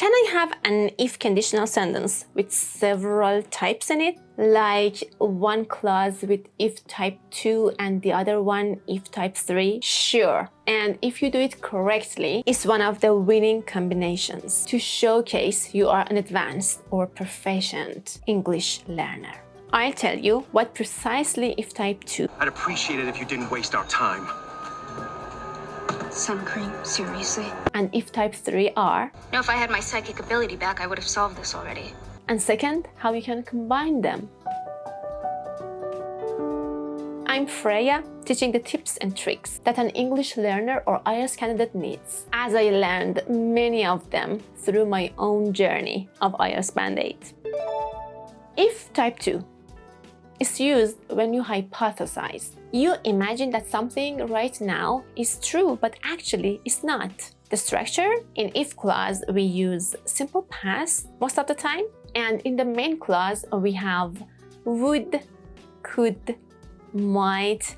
Can I have an if conditional sentence with several types in it? Like one clause with if type 2 and the other one if type 3? Sure. And if you do it correctly, it's one of the winning combinations to showcase you are an advanced or proficient English learner. I'll tell you what precisely if type 2. I'd appreciate it if you didn't waste our time. Sun cream, seriously? And if type 3 are. No, if I had my psychic ability back, I would have solved this already. And second, how you can combine them. I'm Freya, teaching the tips and tricks that an English learner or IELTS candidate needs, as I learned many of them through my own journey of IELTS Band-Aid. If type 2 is used when you hypothesize. You imagine that something right now is true, but actually it's not. The structure in if clause, we use simple past most of the time. And in the main clause, we have would, could, might,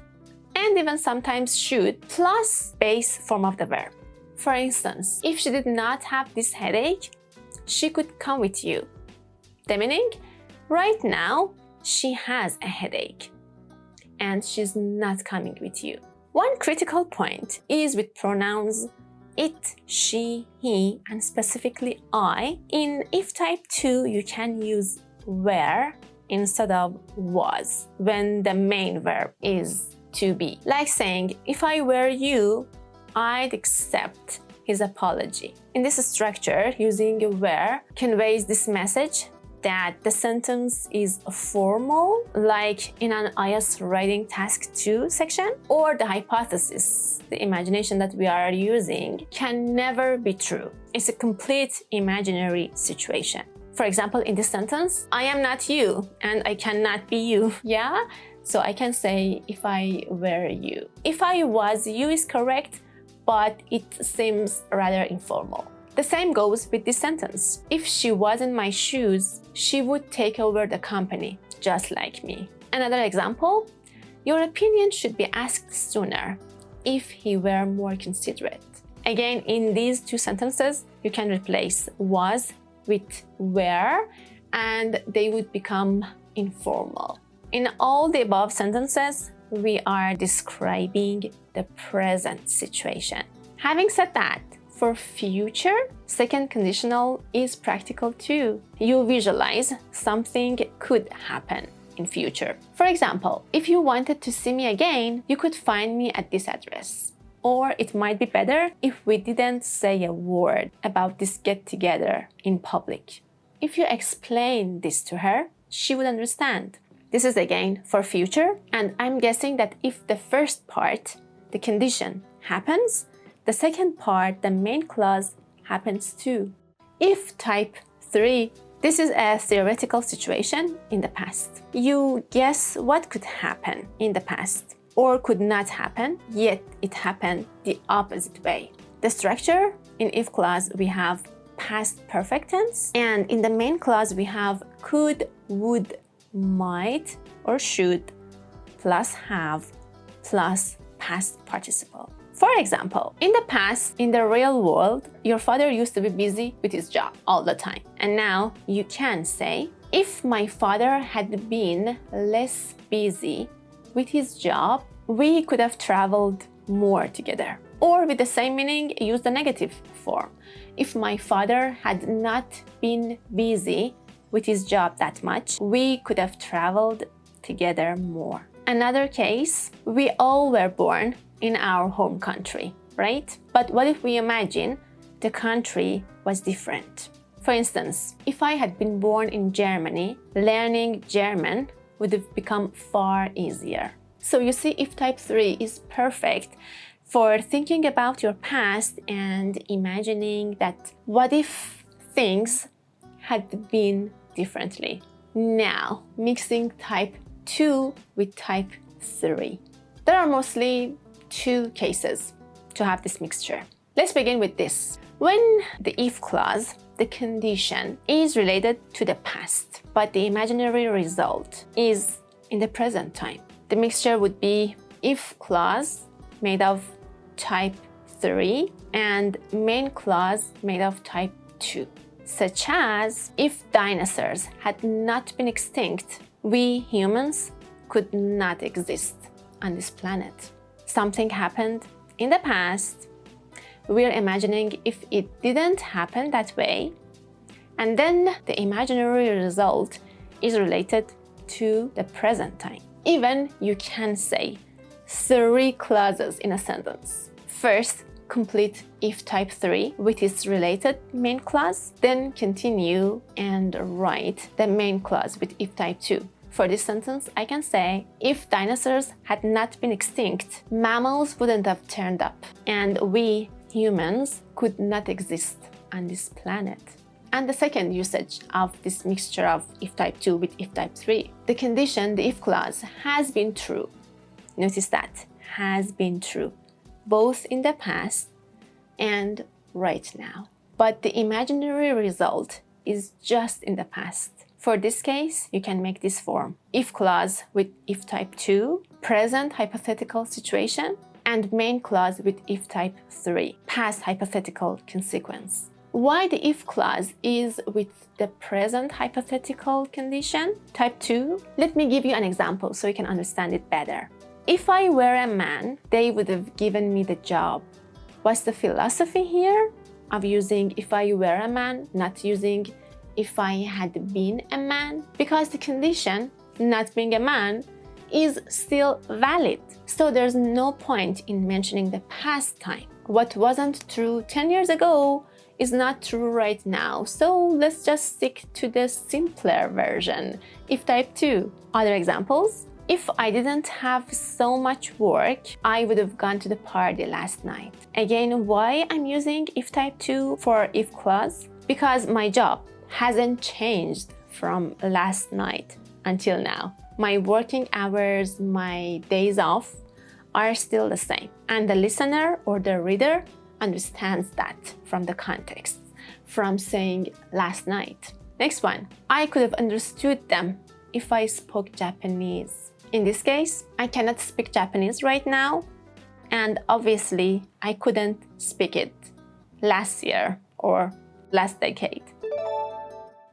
and even sometimes should, plus base form of the verb. For instance, if she did not have this headache, she could come with you. The meaning, right now, she has a headache and she's not coming with you. One critical point is with pronouns it, she, he, and specifically I. In if type 2, you can use were instead of was when the main verb is to be. Like saying, if I were you, I'd accept his apology. In this structure, using were conveys this message that the sentence is formal, like in an IELTS writing task 2 section, or the hypothesis, the imagination that we are using, can never be true. It's a complete imaginary situation. For example, in this sentence, I am not you and I cannot be you. Yeah? So I can say, if I were you. If I was you is correct, but it seems rather informal. The same goes with this sentence. If she was in my shoes, she would take over the company, just like me. Another example, your opinion should be asked sooner if he were more considerate. Again, in these two sentences, you can replace was with were, and they would become informal. In all the above sentences, we are describing the present situation. Having said that, for future, second conditional is practical too. You visualize something could happen in future. For example, if you wanted to see me again, you could find me at this address. Or it might be better if we didn't say a word about this get-together in public. If you explain this to her, she would understand. This is again for future, and I'm guessing that if the first part, the condition, happens, the second part, the main clause, happens too. If type 3, this is a theoretical situation in the past. You guess what could happen in the past or could not happen, yet it happened the opposite way. The structure in if clause, we have past perfect tense, and in the main clause, we have could, would, might, or should, plus have, plus past participle. For example, in the past, in the real world, your father used to be busy with his job all the time. And now you can say, if my father had been less busy with his job, we could have traveled more together. Or with the same meaning, use the negative form. If my father had not been busy with his job that much, we could have traveled together more. Another case, we all were born in our home country, right? But what if we imagine the country was different? For instance, if I had been born in Germany, learning German would have become far easier. So you see, if type 3 is perfect for thinking about your past and imagining that what if things had been differently. Now, mixing type 2 with type 3. There are mostly two cases to have this mixture. Let's begin with this. When the if clause, the condition, is related to the past, but the imaginary result is in the present time, the mixture would be if clause made of type 3 and main clause made of type 2. such as if dinosaurs had not been extinct, we humans could not exist on this planet. Something happened in the past. We're imagining if it didn't happen that way, and then the imaginary result is related to the present time. Even you can say 3 clauses in a sentence. First, complete if type 3 with its related main clause, then continue and write the main clause with if type 2. For this sentence, I can say, if dinosaurs had not been extinct, mammals wouldn't have turned up, and we humans could not exist on this planet. And the second usage of this mixture of if type 2 with if type 3, the condition, the if clause, has been true. Notice that, has been true, both in the past and right now. But the imaginary result is just in the past. For this case, you can make this form: if clause with if type 2, present hypothetical situation, and main clause with if type 3, past hypothetical consequence. Why the if clause is with the present hypothetical condition, type 2? Let me give you an example so you can understand it better. If I were a man, they would have given me the job. What's the philosophy here of using if I were a man, not using if I had been a man? Because the condition, not being a man, is still valid. So there's no point in mentioning the past time. What wasn't true 10 years ago is not true right now. So let's just stick to the simpler version, if type 2. Other examples: if I didn't have so much work, I would have gone to the party last night. Again, why I'm using if type 2 for if clause? Because my job hasn't changed from last night until now. My working hours, my days off are still the same. And the listener or the reader understands that from the context, from saying last night. Next one, I could have understood them if I spoke Japanese. In this case, I cannot speak Japanese right now, and obviously I couldn't speak it last year or last decade.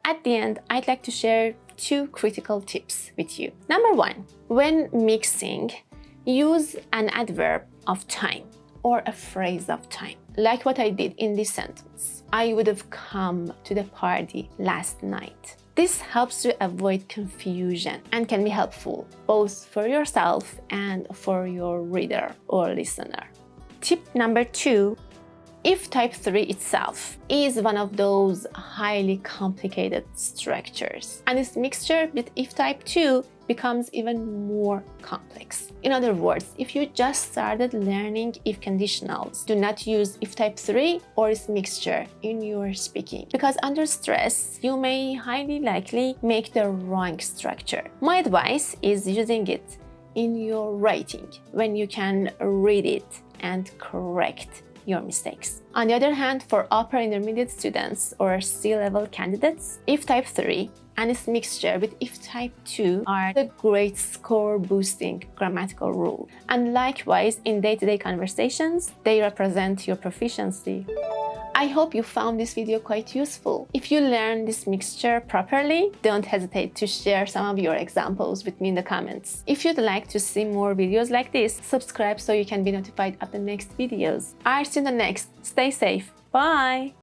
At the end, I'd like to share 2 critical tips with you. Number 1, when mixing, use an adverb of time or a phrase of time, like what I did in this sentence. I would have come to the party last night. This helps to avoid confusion and can be helpful both for yourself and for your reader or listener. Tip number 2, if type 3 itself is one of those highly complicated structures, and its mixture with if type 2 becomes even more complex. In other words, if you just started learning if conditionals, do not use if type 3 or its mixture in your speaking, because under stress, you may highly likely make the wrong structure. My advice is using it in your writing when you can read it and correct your mistakes. On the other hand, for upper intermediate students or C-level candidates, if type 3 and its mixture with if type 2 are the great score boosting grammatical rule. And likewise, in day-to-day conversations, they represent your proficiency. I hope you found this video quite useful. If you learn this mixture properly, don't hesitate to share some of your examples with me in the comments. If you'd like to see more videos like this, subscribe so you can be notified of the next videos. I'll see you in the next. Stay safe. Bye!